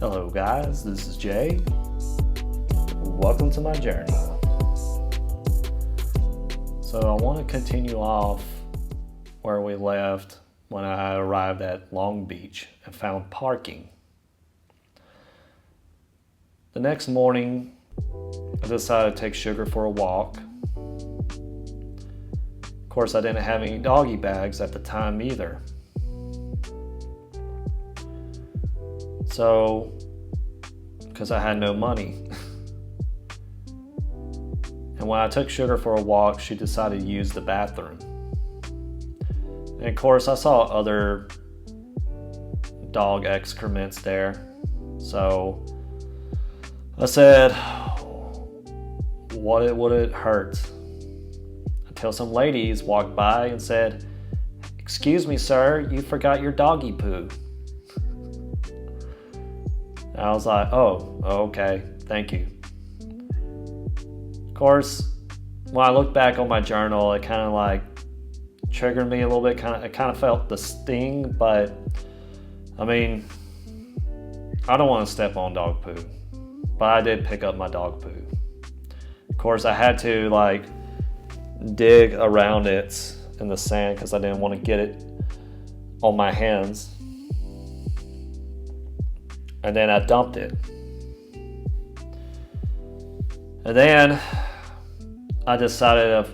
Hello guys, this is Jay. Welcome to my journey. So I want to continue off where we left when I arrived at Long Beach and found parking. The next morning, I decided to take Sugar for a walk. Of course, I didn't have any doggy bags at the time either. So, because I had no money. And when I took Sugar for a walk, she decided to use the bathroom. And of course, I saw other dog excrements there. So I said, what would it hurt? Until some ladies walked by and said, "Excuse me, sir, you forgot your doggy poo." And I was like, oh, okay, thank you. Of course, when I look back on my journal, it kind of like triggered me a little bit. I kind of felt the sting, but I mean, I don't want to step on dog poo, but I did pick up my dog poo. Of course, I had to like dig around it in the sand because I didn't want to get it on my hands. And then I dumped it. And then I decided to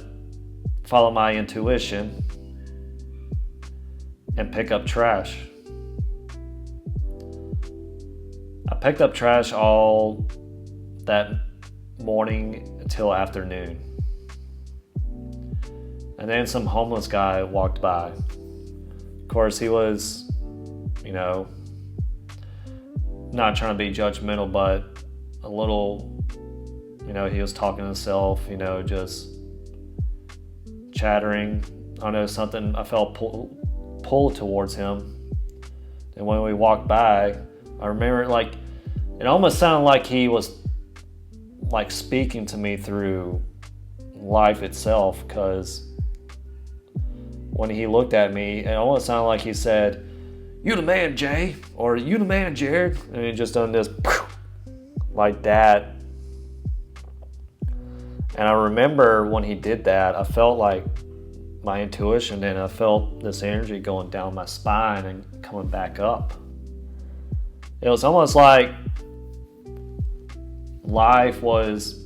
follow my intuition and pick up trash. I picked up trash all that morning until afternoon. And then some homeless guy walked by. Of course, he was, not trying to be judgmental, but a little, he was talking to himself, just chattering. I know something, I felt pulled towards him. And when we walked by, I remember it almost sounded like he was like speaking to me through life itself, because when he looked at me, it almost sounded like he said, "You the man, Jay," or "You the man, Jared," and he just done this like that. And I remember when he did that, I felt like my intuition, and I felt this energy going down my spine and coming back up. It was almost like life was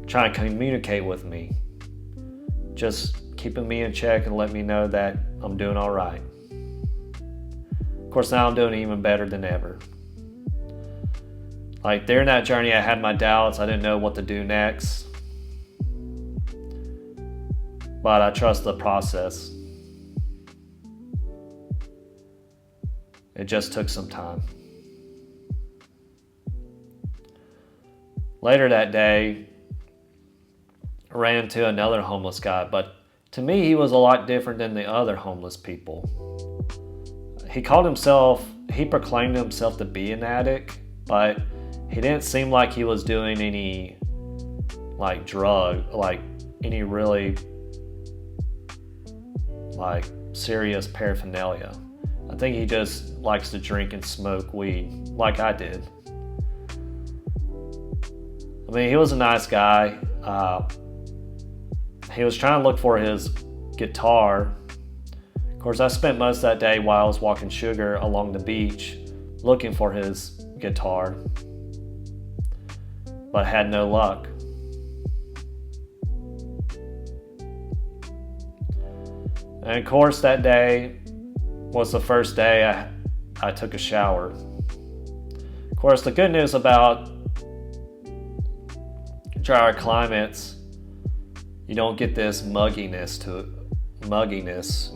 trying to communicate with me, just keeping me in check and letting me know that I'm doing all right. Of course, now I'm doing even better than ever. Like during that journey, I had my doubts. I didn't know what to do next. But I trust the process. It just took some time. Later that day, I ran into another homeless guy, but to me, he was a lot different than the other homeless people. He proclaimed himself to be an addict, but he didn't seem like he was doing any any really serious paraphernalia. I think he just likes to drink and smoke weed like I did. I mean, he was a nice guy. He was trying to look for his guitar. Of course, I spent most of that day while I was walking Sugar along the beach looking for his guitar, but had no luck. And of course, that day was the first day I took a shower. Of course, the good news about drier climates, you don't get this mugginess,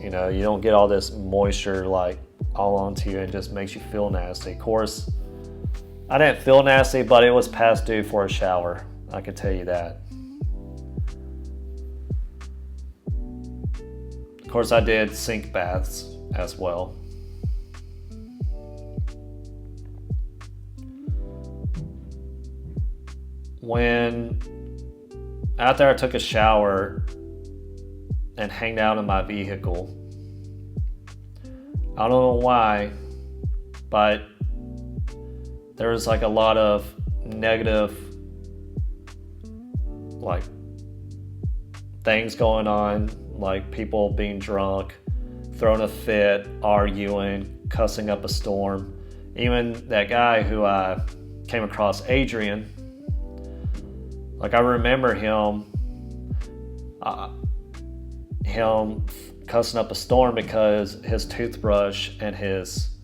you don't get all this moisture all onto you and just makes you feel nasty. Of course, I didn't feel nasty, but it was past due for a shower. I can tell you that. Of course, I did sink baths as well. After I took a shower and hanged out in my vehicle, I don't know why, but there was like a lot of negative like things going on, like people being drunk, throwing a fit, arguing, cussing up a storm. Even that guy who I came across, Adrian, like I remember him cussing up a storm because his toothbrush and his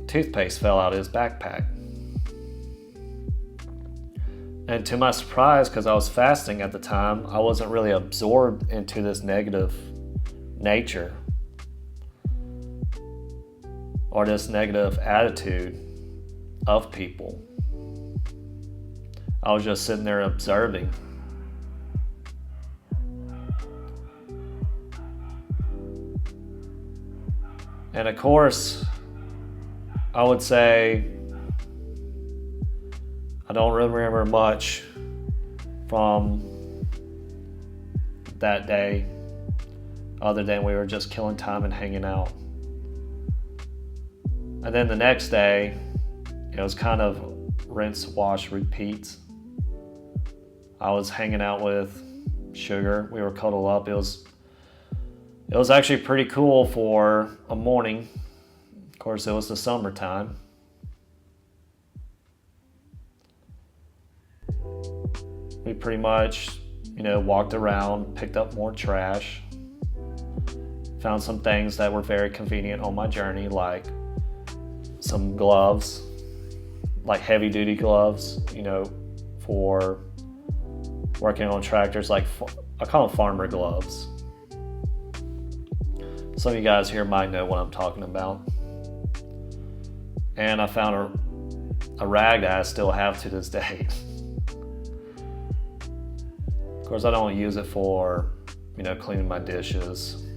toothpaste fell out of his backpack. And to my surprise, because I was fasting at the time, I wasn't really absorbed into this negative nature or this negative attitude of people. I was just sitting there observing. And of course, I would say I don't really remember much from that day other than we were just killing time and hanging out. And then the next day, it was kind of rinse, wash, repeat. I was hanging out with Sugar. We were cuddled up. It was actually pretty cool for a morning. Of course, it was the summertime. We pretty much, walked around, picked up more trash, found some things that were very convenient on my journey, like some gloves, like heavy duty gloves, for working on tractors, like I call them farmer gloves. Some of you guys here might know what I'm talking about. And I found a rag that I still have to this day. Of course, I don't use it for, cleaning my dishes.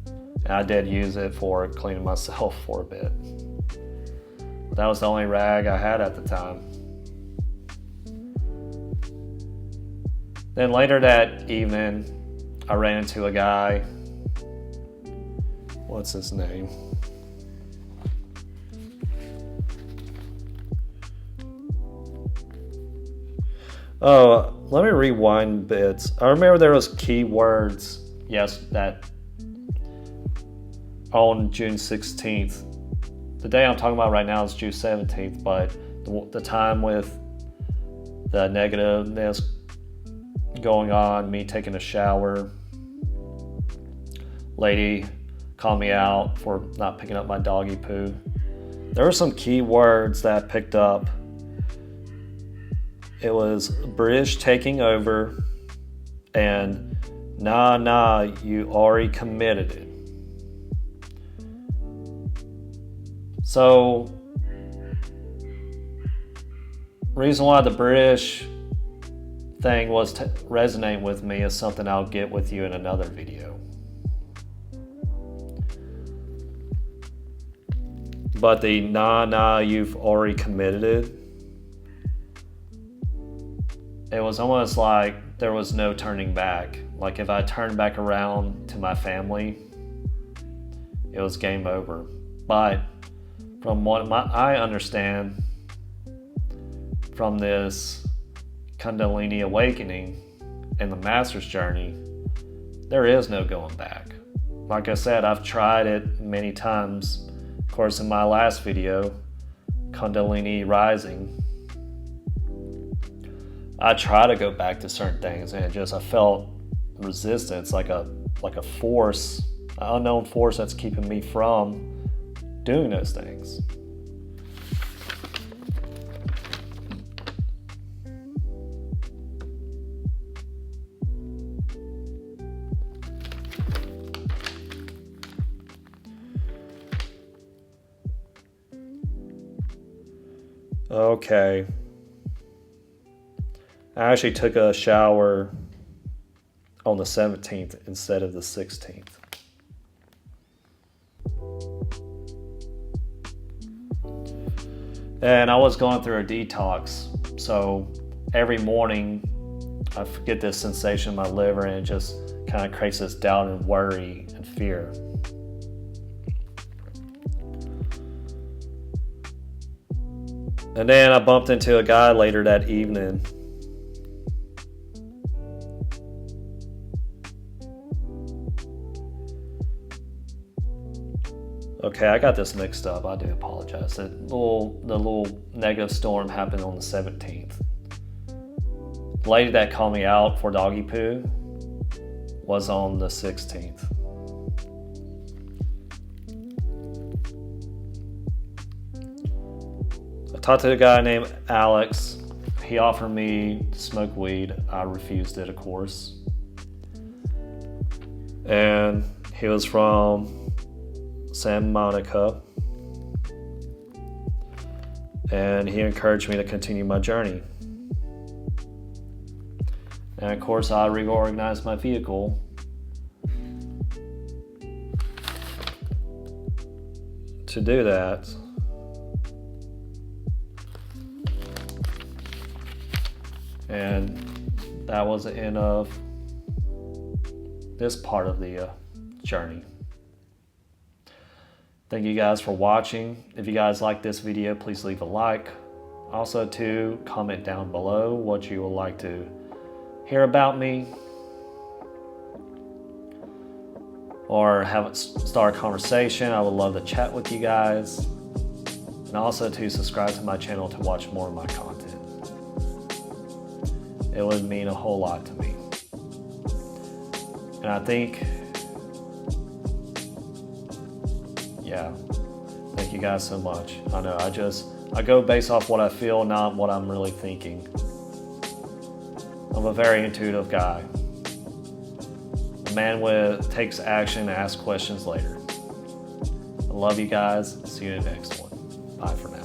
And I did use it for cleaning myself for a bit. But that was the only rag I had at the time. Then later that evening, I ran into a guy. What's his name? Oh, let me rewind bits. I remember there was key words, that on June 16th. The day I'm talking about right now is June 17th, but the time with the negativeness going on, me taking a shower, lady called me out for not picking up my doggy poo. There were some key words that I picked up. It was British taking over and nah, you already committed it. So, reason why the British thing was to resonate with me is something I'll get with you in another video. But the nah, you've already committed it. It was almost like there was no turning back. Like if I turned back around to my family, it was game over. But from what I understand from this Kundalini awakening and the Master's journey, there is no going back. Like I said, I've tried it many times. Of course, in my last video, Kundalini rising, I try to go back to certain things, and I felt resistance, like a force, an unknown force that's keeping me from doing those things. Okay. I actually took a shower on the 17th instead of the 16th. And I was going through a detox. So every morning I get this sensation in my liver, and it just kind of creates this doubt and worry and fear. And then I bumped into a guy later that evening. Okay, I got this mixed up. I do apologize. The little negative storm happened on the 17th. The lady that called me out for doggy poo was on the 16th. I talked to a guy named Alex. He offered me to smoke weed. I refused it, of course. And he was from Santa Monica, and he encouraged me to continue my journey. And of course, I reorganized my vehicle to do that. And that was the end of this part of the journey. Thank you guys for watching. If you guys like this video, please leave a like. Also, too, comment down below what you would like to hear about me, or start a conversation. I would love to chat with you guys. And also, to subscribe to my channel to watch more of my content. It would mean a whole lot to me. And I think, yeah, thank you guys so much. I know I go based off what I feel, not what I'm really thinking. I'm a very intuitive guy. A man takes action and asks questions later. I love you guys. See you in the next one. Bye for now.